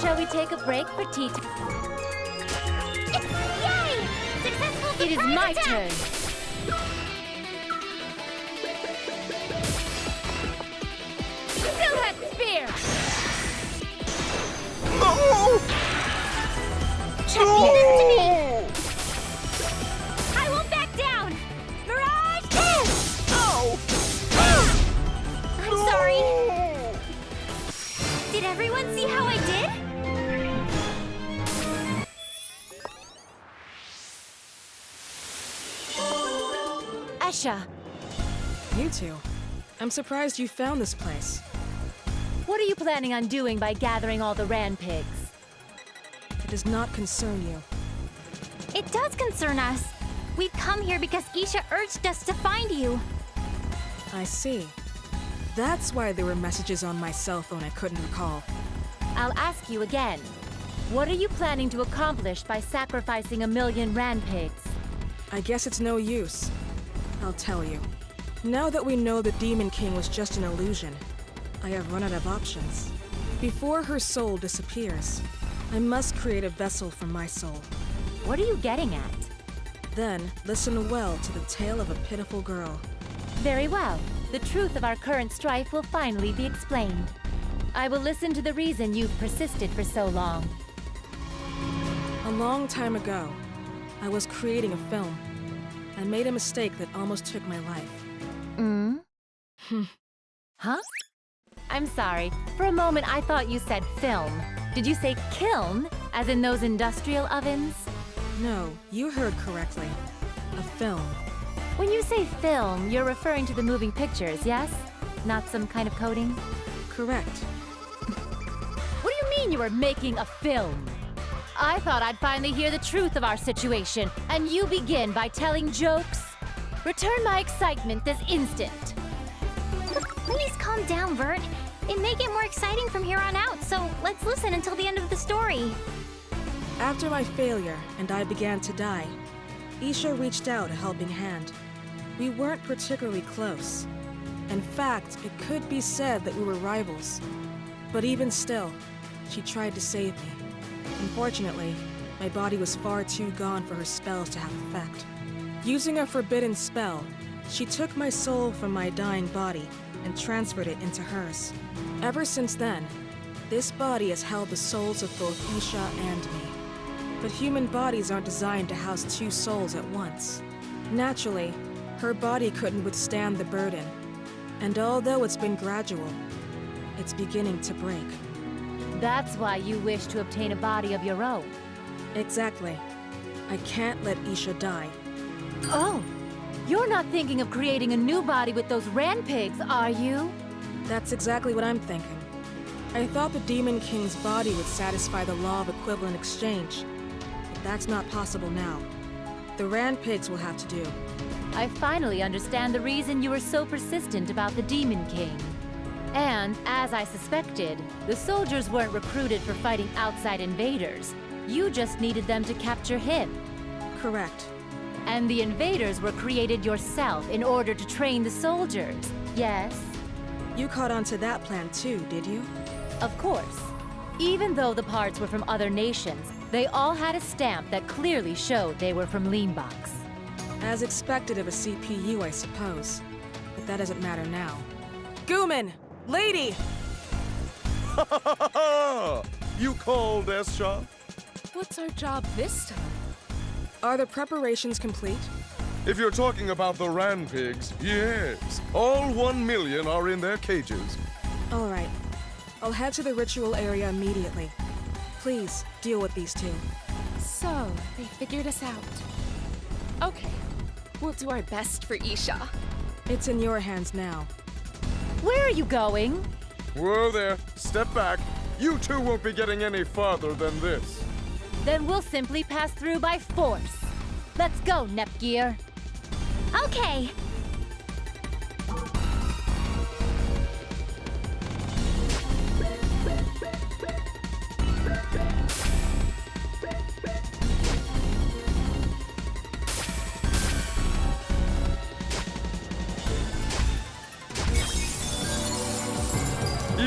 Shall we take a break for tea time? Yay! Successful It is surprise my attack! turn. Silhouette spear! No! Give this to me! I won't back down! Mirage! Ow! I'm sorry. Did everyone see how I did? Esha, You two. I'm surprised you found this place. what are you planning on doing by gathering all the Ran pigs? It does not concern you. It does concern us. We've come here because Isha urged us to find you. I see. That's why there were messages on my cell phone I couldn't recall. I'll ask you again. What are you planning to accomplish by sacrificing 1,000,000 Ran pigs? I guess it's no use. I'll tell you. Now that we know the Demon King was just an illusion, I have run out of options. Before her soul disappears, I must create a vessel for my soul. What are you getting at? Then, listen well to the tale of a pitiful girl. Very well. The truth of our current strife will finally be explained. I will listen to the reason you've persisted for so long. A long time ago, I was creating a film. I made a mistake that almost took my life. Huh? I'm sorry. For a moment, I thought you said film. Did you say kiln, as in those industrial ovens? No, you heard correctly. A film. When you say film, you're referring to the moving pictures, yes? Not some kind of coating? Correct. What do you mean you were making a film? I thought I'd finally hear the truth of our situation, and you begin by telling jokes? Return my excitement this instant. Please calm down, Vert. It may get more exciting from here on out, so let's listen until the end of the story. After my failure and I began to die, Isha reached out a helping hand. We weren't particularly close. In fact, it could be said that we were rivals. But even still, she tried to save me. Unfortunately, my body was far too gone for her spells to have effect. Using a forbidden spell, she took my soul from my dying body and transferred it into hers. Ever since then, this body has held the souls of both Isha and me. But human bodies aren't designed to house two souls at once. Naturally, her body couldn't withstand the burden. And although it's been gradual, it's beginning to break. That's why you wish to obtain a body of your own. Exactly. I can't let Isha die. Oh, you're not thinking of creating a new body with those Ran pigs, are you? That's exactly what I'm thinking. I thought the Demon King's body would satisfy the law of equivalent exchange. But that's not possible now. The Ran pigs will have to do. I finally understand the reason you were so persistent about the Demon King. And, as I suspected, the soldiers weren't recruited for fighting outside invaders. You just needed them to capture him. Correct. And the invaders were created yourself in order to train the soldiers, yes? You caught on to that plan too, did you? Of course. Even though the parts were from other nations, they all had a stamp that clearly showed they were from Leanbox. As expected of a CPU, I suppose. But that doesn't matter now. Gooman! Lady! You called, Esha? What's our job this time? Are the preparations complete? If you're talking about the Ran pigs, yes. All 1,000,000 are in their cages. All right. I'll head to the ritual area immediately. Please, deal with these two. So, they figured us out. Okay, we'll do our best for Isha. It's in your hands now. Where are you going? Whoa there, step back. You two won't be getting any farther than this. Then we'll simply pass through by force. Let's go, Nepgear. Okay.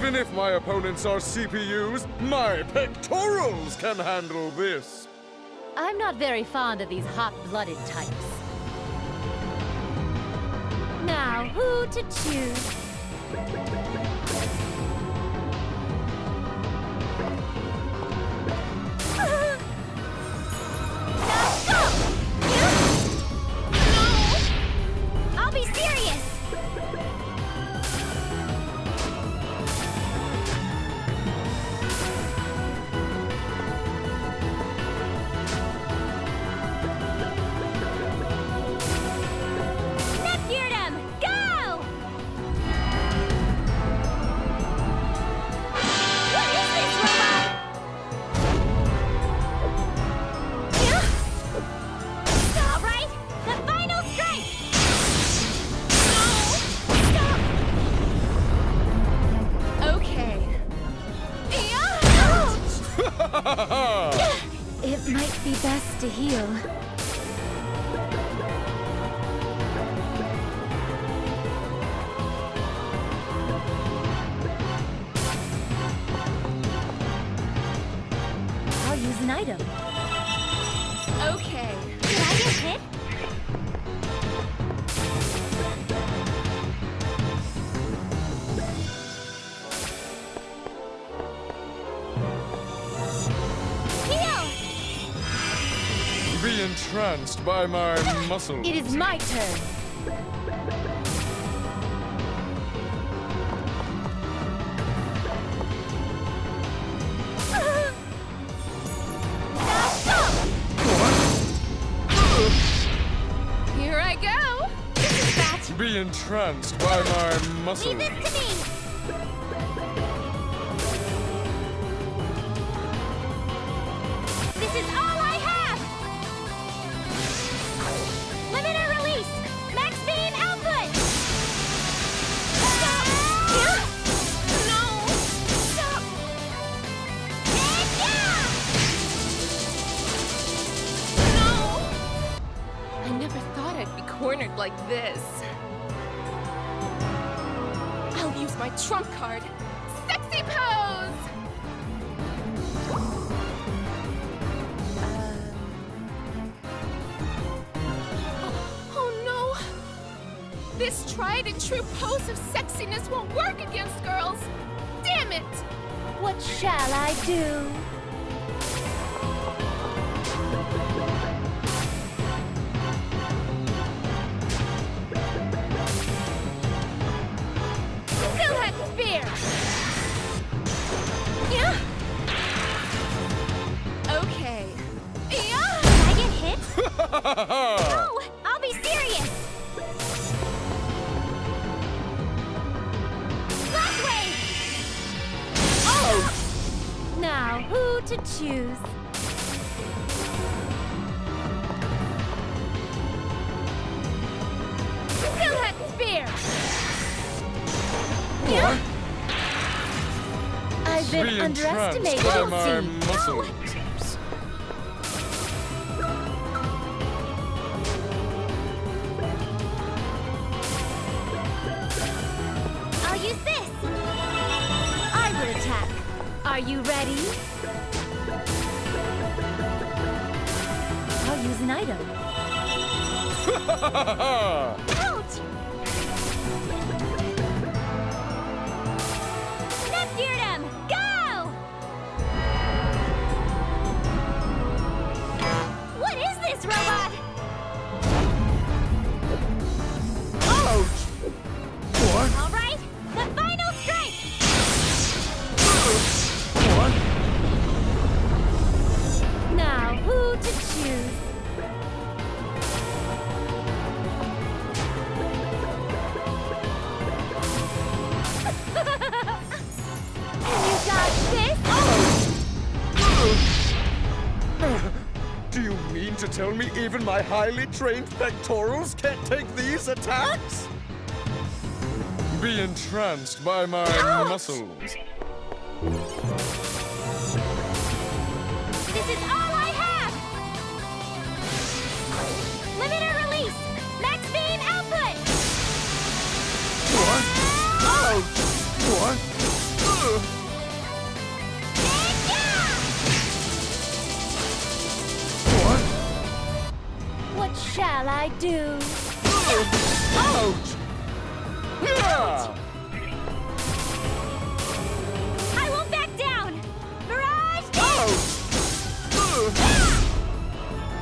Even if my opponents are CPUs, my pectorals can handle this. I'm not very fond of these hot-blooded types. Now, who to choose? I'll be serious! Neptunia, go! What is this, robot? Stop, right? The final strike! Okay. It might be best to heal. I'll use an item. Okay. Did I get hit? Heal! Be entranced by my muscles. It is my turn. Here I go. Be entranced by my muscles. Leave this to me! This is all I have! Limiter release! Max beam output! Stop! No! Stop! No! I never thought I'd be cornered like this. I'll use my trump card. Sexy pose! Oh no! This tried and true pose of sexiness won't work against girls! Damn it! What shall I do? Silhouette spear! Yeah. Okay. Yeah! Did I get hit? No! I'll be serious! Blast wave! Now, who to choose? Silhouette spear! I've been Be entranced underestimated. by my See. muscles. I'll use this! I will attack. Are you ready? I'll use an item. Ouch! Neptunia, go! What is this, robot? Ouch! What? All right, the final strike! What? Now, who to choose? And you got this? Do you mean to tell me even my highly trained pectorals can't take these attacks? Be entranced by my muscles. This is all I have! Limiter release! Max beam output! What? Ouch! What? shall I do? Ouch! Yeah! I won't back down! Mirage!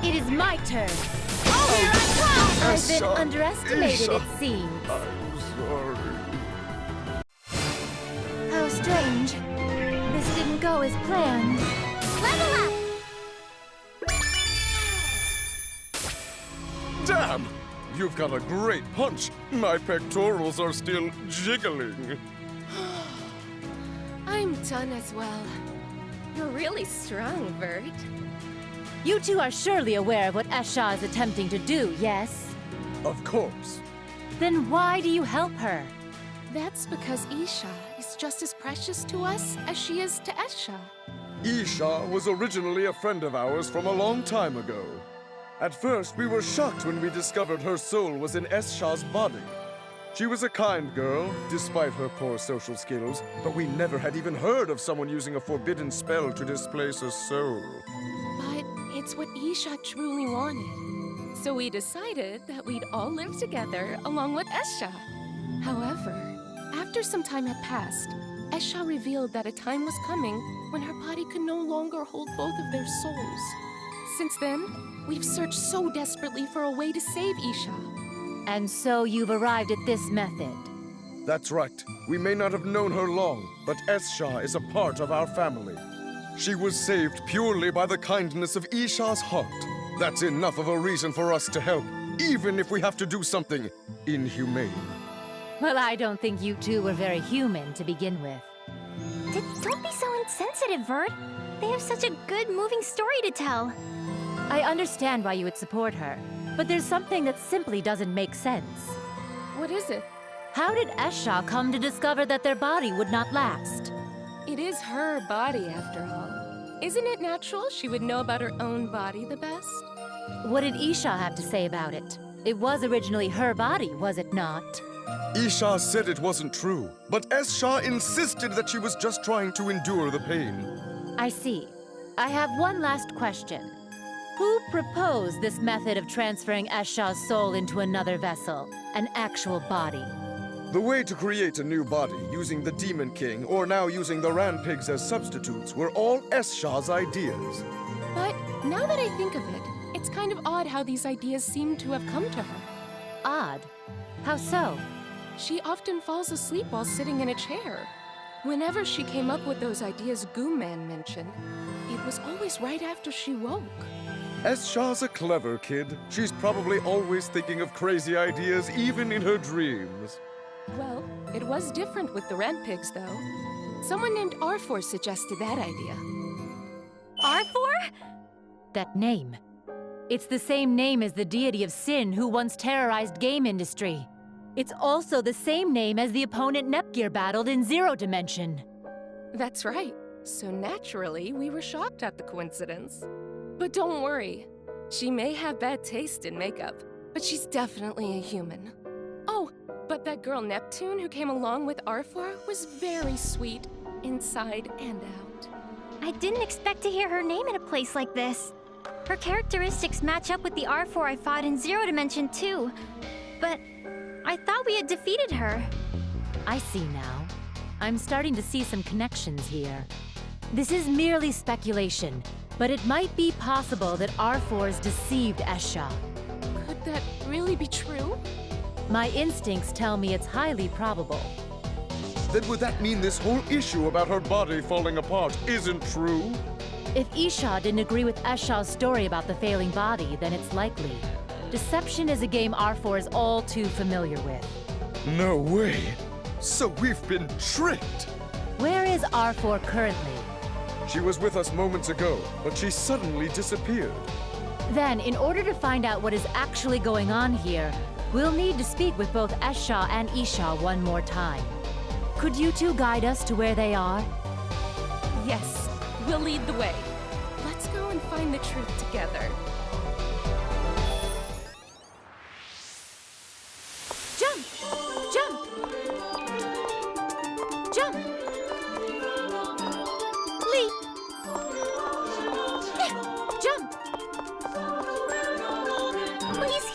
It is my turn. Here I come! I've been Esha, underestimated, Esha. it seems. I'm sorry. How strange. This didn't go as planned. Level up! Damn! You've got a great punch. My pectorals are still jiggling. I'm done as well. You're really strong, Vert. You two are surely aware of what Esha is attempting to do, yes? Of course. Then why do you help her? That's because Isha is just as precious to us as she is to Esha. Isha was originally a friend of ours from a long time ago. At first, we were shocked when we discovered her soul was in Esha's body. She was a kind girl, despite her poor social skills, but we never had even heard of someone using a forbidden spell to displace a soul. But it's what Isha truly wanted. So we decided that we'd all live together along with Esha. However, after some time had passed, Esha revealed that a time was coming when her body could no longer hold both of their souls. Since then, we've searched so desperately for a way to save Isha. And so you've arrived at this method. That's right. We may not have known her long, but Esha is a part of our family. She was saved purely by the kindness of Isha's heart. That's enough of a reason for us to help, even if we have to do something inhumane. Well, I don't think you two were very human to begin with. Don't be so insensitive, Vert. They have such a good, moving story to tell. I understand why you would support her, but there's something that simply doesn't make sense. What is it? How did Esha come to discover that their body would not last? It is her body, after all. Isn't it natural she would know about her own body the best? What did Isha have to say about it? It was originally her body, was it not? Isha said it wasn't true, but Esha insisted that she was just trying to endure the pain. I see. I have one last question. Who proposed this method of transferring Esha's soul into another vessel, an actual body? The way to create a new body using the Demon King, or now using the Ran Pigs as substitutes, were all Esha's ideas. But now that I think of it, it's kind of odd how these ideas seem to have come to her. Odd. How so? She often falls asleep while sitting in a chair. Whenever she came up with those ideas Goom Man mentioned, it was always right after she woke. Esha's a clever kid. She's probably always thinking of crazy ideas, even in her dreams. Well, it was different with the Rent Pigs, though. Someone named R4 suggested that idea. R4? That name. It's the same name as the deity of sin who once terrorized game industry. It's also the same name as the opponent Nepgear battled in Zero Dimension. That's right. So naturally, we were shocked at the coincidence. But don't worry. She may have bad taste in makeup, but she's definitely a human. Oh, but that girl Neptune who came along with R4 was very sweet, inside and out. I didn't expect to hear her name in a place like this. Her characteristics match up with the R4 I fought in Zero Dimension too. But I thought we had defeated her. I see now. I'm starting to see some connections here. This is merely speculation, but it might be possible that R4's deceived Esha. Could that really be true? My instincts tell me it's highly probable. Then would that mean this whole issue about her body falling apart isn't true? If Isha didn't agree with Esha's story about the failing body, then it's likely. Deception is a game R4 is all too familiar with. No way. So we've been tricked. Where is R4 currently? She was with us moments ago, but she suddenly disappeared. Then, in order to find out what is actually going on here, we'll need to speak with both Esha and Isha one more time. Could you two guide us to where they are? Yes, we'll lead the way. Let's go and find the truth together. Jump! Jump! Jump! Leap! Jump! Please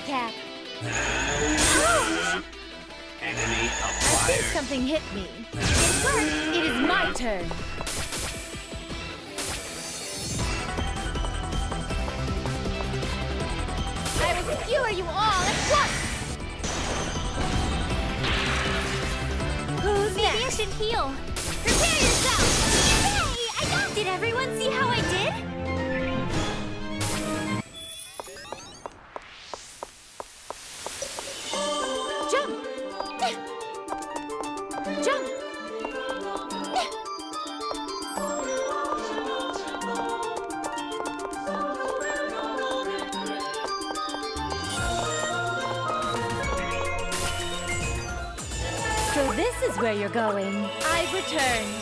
Cap. Enemy I think acquired. something hit me. It worked! It is my turn! I will skewer you all at once! Who's Maybe I next? should heal. Prepare yourself! Hey, I got. Did everyone see how I did? Jump! Jump! So this is where you're going. I've returned.